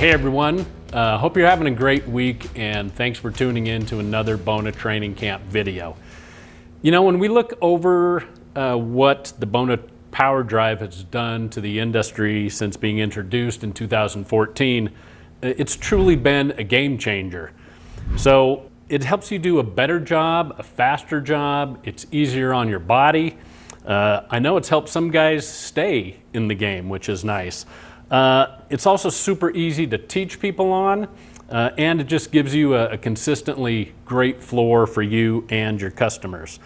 Hey everyone, hope you're having a great week, and thanks for tuning in to another Bona Training Camp video. You know, when we look over what the Bona Power Drive has done to the industry since being introduced in 2014, it's truly been a game changer. So it helps you do a better job, a faster job, it's easier on your body. I know it's helped some guys stay in the game, which is nice. It's also super easy to teach people on, and it just gives you a consistently great floor for you and your customers.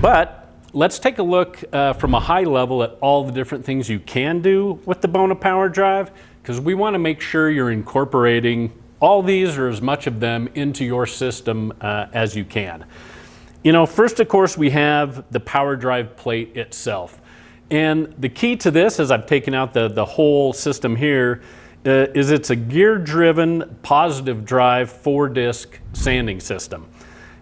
But let's take a look from a high level at all the different things you can do with the Bona Power Drive, because we want to make sure you're incorporating all these or as much of them into your system as you can. You know, first of course we have the power drive plate itself. And the key to this, as I've taken out the whole system here, is it's a gear-driven positive drive 4-disc sanding system.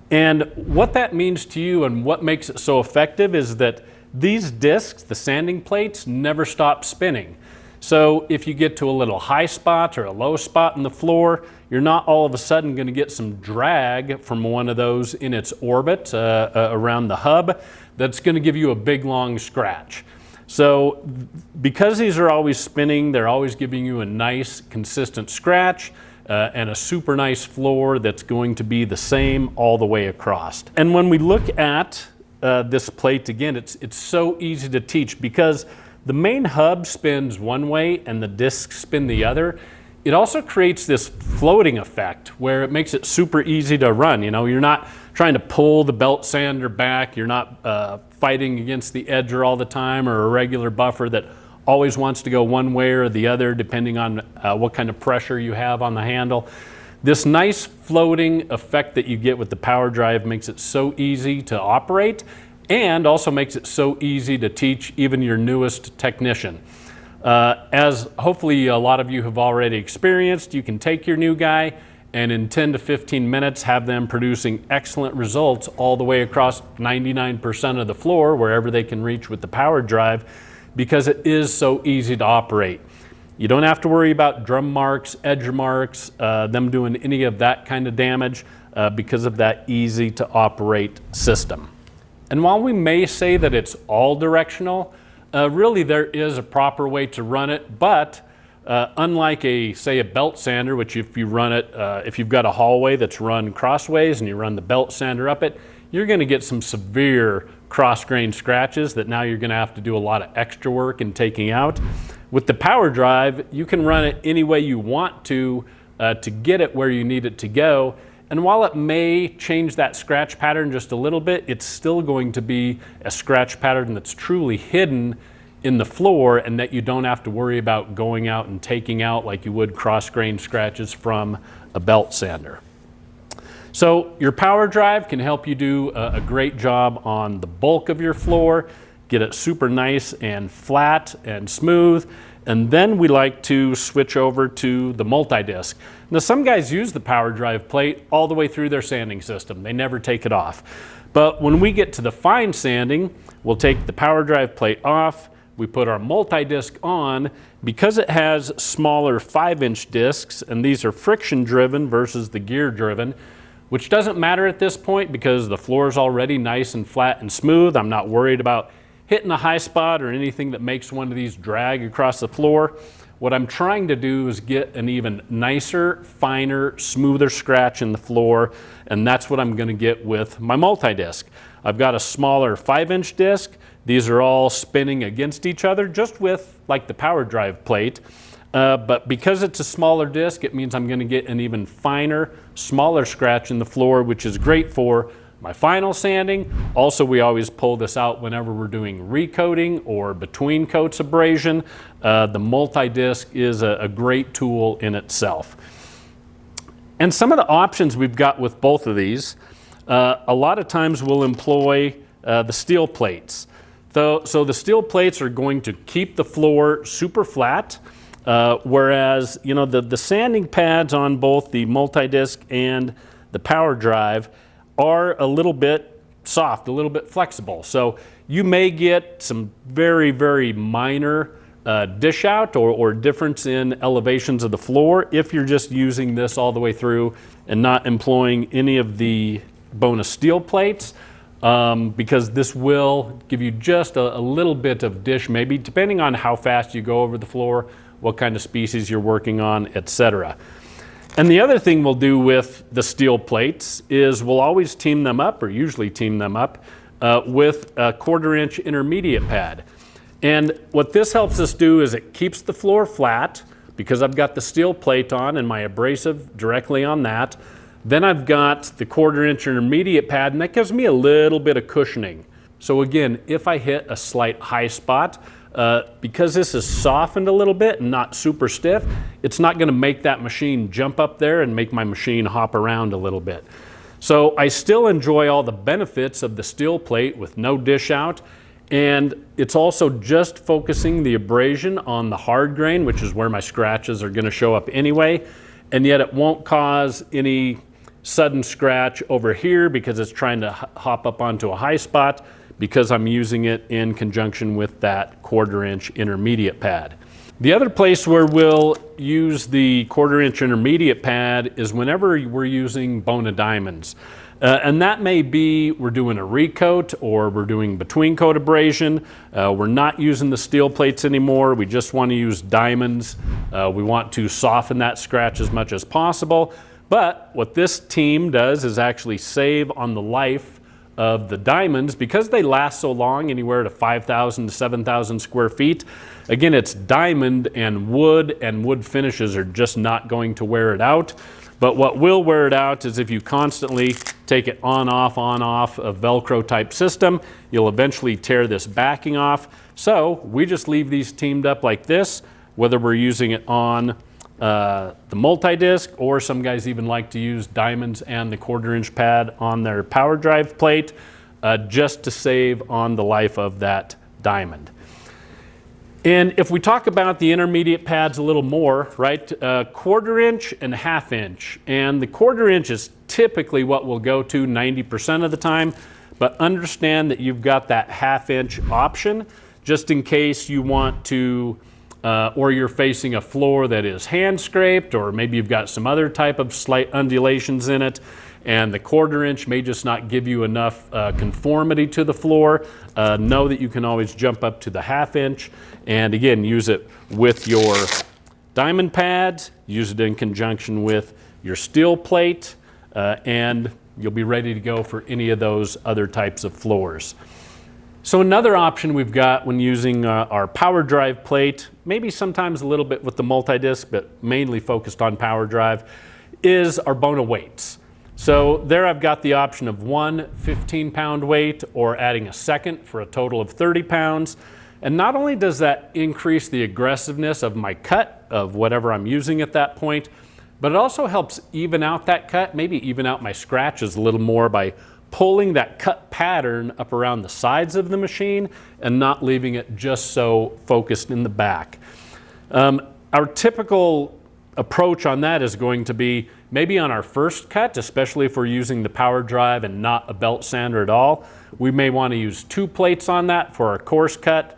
And what that means to you and what makes it so effective is that these discs, the sanding plates, never stop spinning. So if you get to a little high spot or a low spot in the floor, you're not all of a sudden going to get some drag from one of those in its orbit around the hub that's going to give you a big long scratch. So because these are always spinning, they're always giving you a nice consistent scratch and a super nice floor that's going to be the same all the way across. And when we look at this plate again, it's so easy to teach because the main hub spins one way and the discs spin the other. It also creates this floating effect where it makes it super easy to run. You know, you're not trying to pull the belt sander back, you're not fighting against the edger all the time or a regular buffer that always wants to go one way or the other depending on what kind of pressure you have on the handle. This nice floating effect that you get with the power drive makes it so easy to operate and also makes it so easy to teach even your newest technician. As hopefully a lot of you have already experienced, you can take your new guy and in 10 to 15 minutes have them producing excellent results all the way across 99% of the floor wherever they can reach with the power drive, because it is so easy to operate. You don't have to worry about drum marks, edge marks, them doing any of that kind of damage because of that easy to operate system. And while we may say that it's all directional, really there is a proper way to run it, but unlike say a belt sander, which if you run it, if you've got a hallway that's run crossways and you run the belt sander up it, you're going to get some severe cross-grain scratches that now you're going to have to do a lot of extra work in taking out. With the power drive, you can run it any way you want to get it where you need it to go. And while it may change that scratch pattern just a little bit, it's still going to be a scratch pattern that's truly hidden in the floor and that you don't have to worry about going out and taking out like you would cross-grain scratches from a belt sander. So your power drive can help you do a great job on the bulk of your floor, get it super nice and flat and smooth. And then we like to switch over to the multi-disc. Now some guys use the power drive plate all the way through their sanding system. They never take it off. But when we get to the fine sanding, we'll take the power drive plate off, we put our multi-disc on. Because it has smaller 5-inch discs, and these are friction driven versus the gear driven, which doesn't matter at this point because the floor is already nice and flat and smooth. I'm not worried about hitting a high spot or anything that makes one of these drag across the floor. What I'm trying to do is get an even nicer, finer, smoother scratch in the floor, and that's what I'm going to get with my multi-disc. I've got a smaller 5-inch disc. These are all spinning against each other, just with like the power drive plate. But because it's a smaller disc, it means I'm going to get an even finer, smaller scratch in the floor, which is great for my final sanding. Also, we always pull this out whenever we're doing recoating or between coats abrasion. The multi-disc is a great tool in itself. And some of the options we've got with both of these, a lot of times we'll employ the steel plates. So the steel plates are going to keep the floor super flat, whereas you know the sanding pads on both the multi-disc and the power drive are a little bit soft, a little bit flexible. So you may get some very, very minor dish out or difference in elevations of the floor if you're just using this all the way through and not employing any of the Bona steel plates, because this will give you just a little bit of dish, maybe depending on how fast you go over the floor, what kind of species you're working on, etc. And the other thing we'll do with the steel plates is we'll always team them up, or usually team them up, with a 1/4 inch intermediate pad. And what this helps us do is it keeps the floor flat because I've got the steel plate on and my abrasive directly on that. Then I've got the 1/4 inch intermediate pad, and that gives me a little bit of cushioning. So again, if I hit a slight high spot, because this is softened a little bit and not super stiff, it's not going to make that machine jump up there and make my machine hop around a little bit. So I still enjoy all the benefits of the steel plate with no dish out, and it's also just focusing the abrasion on the hard grain, which is where my scratches are going to show up anyway, and yet it won't cause any sudden scratch over here because it's trying to hop up onto a high spot, because I'm using it in conjunction with that 1/4 inch intermediate pad. The other place where we'll use the 1/4 inch intermediate pad is whenever we're using Bona diamonds. And that may be we're doing a recoat or we're doing between coat abrasion. We're not using the steel plates anymore. We just want to use diamonds. We want to soften that scratch as much as possible. But what this team does is actually save on the life of the diamonds because they last so long, anywhere to 5,000 to 7,000 square feet. Again, it's diamond, and wood finishes are just not going to wear it out. But what will wear it out is if you constantly take it on, off, a Velcro type system, you'll eventually tear this backing off. So we just leave these teamed up like this, whether we're using it on the multi-disc, or some guys even like to use diamonds and the 1/4 inch pad on their power drive plate, just to save on the life of that diamond. And if we talk about the intermediate pads a little more, right, 1/4 inch and 1/2 inch, and the 1/4 inch is typically what we'll go to 90% of the time, but understand that you've got that 1/2 inch option just in case you want to or you're facing a floor that is hand scraped, or maybe you've got some other type of slight undulations in it, and the 1/4 inch may just not give you enough conformity to the floor. Know that you can always jump up to the 1/2 inch, and again, use it with your diamond pads, use it in conjunction with your steel plate, and you'll be ready to go for any of those other types of floors. So another option we've got when using our power drive plate, maybe sometimes a little bit with the multi-disc, but mainly focused on power drive, is our Bona weights. So there I've got the option of one 15-pound weight or adding a second for a total of 30 pounds. And not only does that increase the aggressiveness of my cut of whatever I'm using at that point, but it also helps even out that cut, maybe even out my scratches a little more by pulling that cut pattern up around the sides of the machine and not leaving it just so focused in the back. Our typical approach on that is going to be maybe on our first cut, especially if we're using the power drive and not a belt sander at all, we may want to use 2 plates on that for our coarse cut,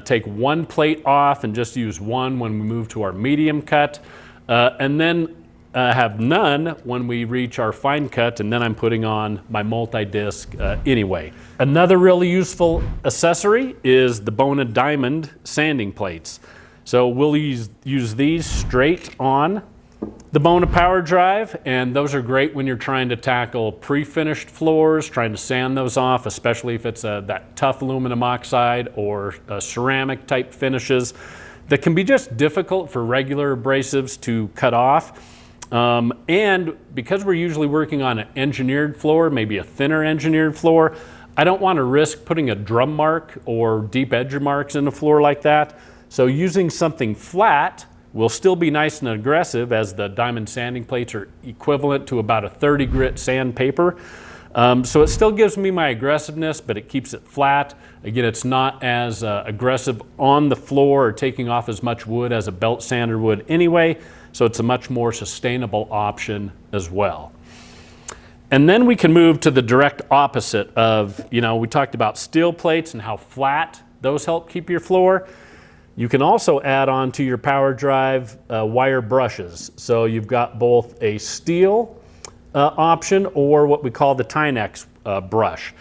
take 1 plate off and just use 1 when we move to our medium cut, and then have none when we reach our fine cut, and then I'm putting on my multi-disc anyway. Another really useful accessory is the Bona diamond sanding plates. So we'll use these straight on the Bona Power Drive, and those are great when you're trying to tackle pre-finished floors, trying to sand those off, especially if it's that tough aluminum oxide or ceramic type finishes that can be just difficult for regular abrasives to cut off. And because we're usually working on an engineered floor, maybe a thinner engineered floor, I don't want to risk putting a drum mark or deep edge marks in the floor like that. So using something flat will still be nice and aggressive, as the diamond sanding plates are equivalent to about a 30 grit sandpaper. So it still gives me my aggressiveness, but it keeps it flat. Again, it's not as aggressive on the floor or taking off as much wood as a belt sander would anyway. So it's a much more sustainable option as well. And then we can move to the direct opposite of, we talked about steel plates and how flat those help keep your floor. You can also add on to your power drive wire brushes. So you've got both a steel option or what we call the Tynex brush.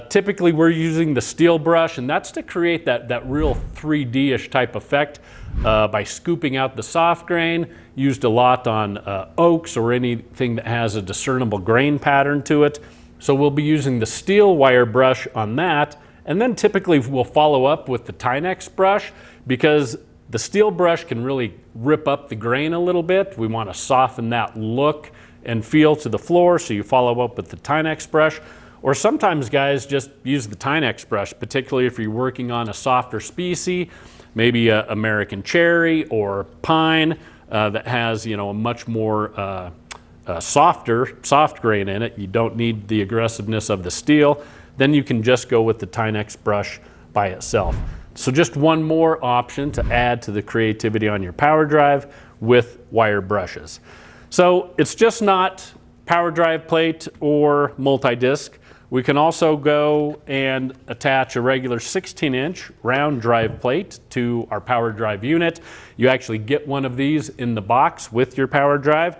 Typically we're using the steel brush, and that's to create that real 3D-ish type effect by scooping out the soft grain, used a lot on oaks or anything that has a discernible grain pattern to it. So we'll be using the steel wire brush on that, and then typically we'll follow up with the Tynex brush, because the steel brush can really rip up the grain a little bit. We want to soften that look and feel to the floor, so you follow up with the Tynex brush. Or sometimes guys just use the Tynex brush, particularly if you're working on a softer species, maybe a American cherry or pine that has, you know, a much more soft grain in it. You don't need the aggressiveness of the steel. Then you can just go with the Tynex brush by itself. So just one more option to add to the creativity on your power drive with wire brushes. So it's just not power drive plate or multi-disc. We can also go and attach a regular 16-inch round drive plate to our power drive unit. You actually get one of these in the box with your power drive.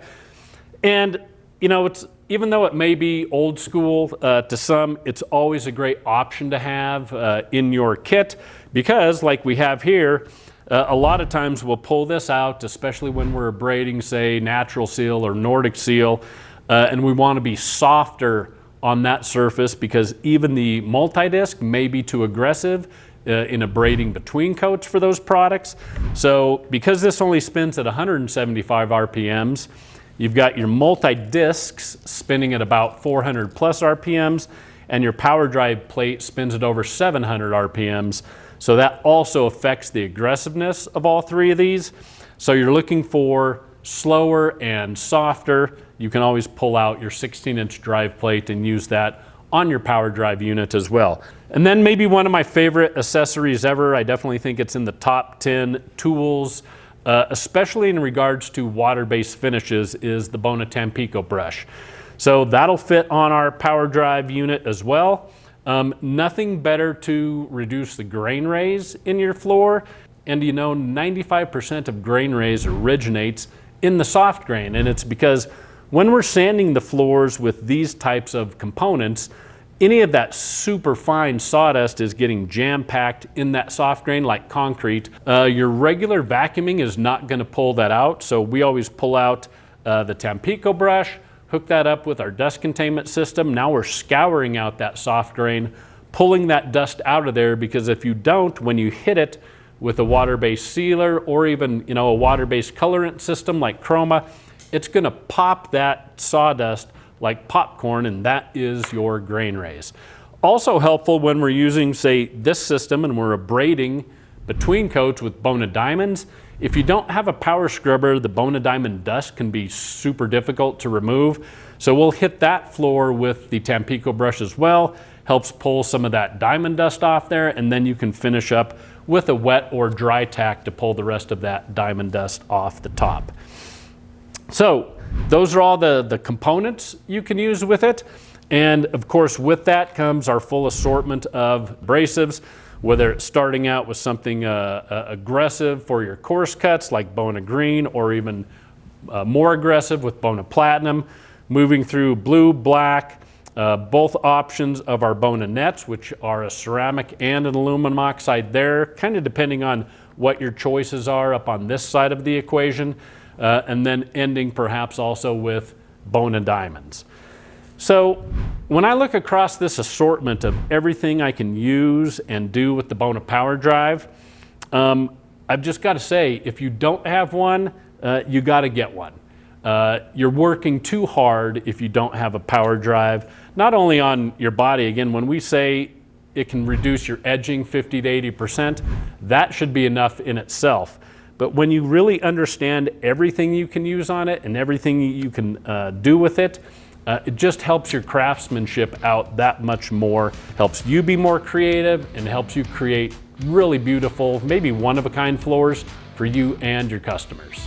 And you know, even though it may be old school to some, it's always a great option to have in your kit, because like we have here, a lot of times we'll pull this out, especially when we're abrading, say, natural seal or Nordic seal, and we want to be softer on that surface, because even the multi-disc may be too aggressive in abrading between coats for those products. So because this only spins at 175 RPMs, you've got your multi-discs spinning at about 400 plus RPMs, and your power drive plate spins at over 700 RPMs. So that also affects the aggressiveness of all three of these. So you're looking for slower and softer. You can always pull out your 16-inch drive plate and use that on your power drive unit as well. And then maybe one of my favorite accessories ever, I definitely think it's in the top 10 tools, especially in regards to water-based finishes, is the Bona Tampico brush. So that'll fit on our power drive unit as well. Nothing better to reduce the grain raise in your floor. And you know, 95% of grain raise originates in the soft grain, and it's because when we're sanding the floors with these types of components, any of that super fine sawdust is getting jam-packed in that soft grain like concrete. Your regular vacuuming is not going to pull that out, so we always pull out the Tampico brush, hook that up with our dust containment system. Now we're scouring out that soft grain, pulling that dust out of there, because if you don't, when you hit it with a water-based sealer or even, you know, a water-based colorant system like Chroma, it's going to pop that sawdust like popcorn, and that is your grain raise. Also helpful when we're using, say, this system and we're abrading between coats with Bona diamonds. If you don't have a power scrubber, the Bona diamond dust can be super difficult to remove. So we'll hit that floor with the Tampico brush as well. Helps pull some of that diamond dust off there, and then you can finish up with a wet or dry tack to pull the rest of that diamond dust off the top. So those are all the components you can use with it. And of course, with that comes our full assortment of abrasives, whether it's starting out with something aggressive for your coarse cuts like Bona Green, or even more aggressive with Bona Platinum, moving through blue, black, both options of our Bona nets, which are a ceramic and an aluminum oxide there, kind of depending on what your choices are up on this side of the equation, and then ending perhaps also with Bona diamonds. So when I look across this assortment of everything I can use and do with the Bona Power Drive, I've just got to say, if you don't have one, you got to get one. You're working too hard if you don't have a power drive, not only on your body. Again, when we say it can reduce your edging 50 to 80%, that should be enough in itself. But when you really understand everything you can use on it and everything you can do with it, it just helps your craftsmanship out that much more, helps you be more creative, and helps you create really beautiful, maybe one-of-a-kind floors for you and your customers.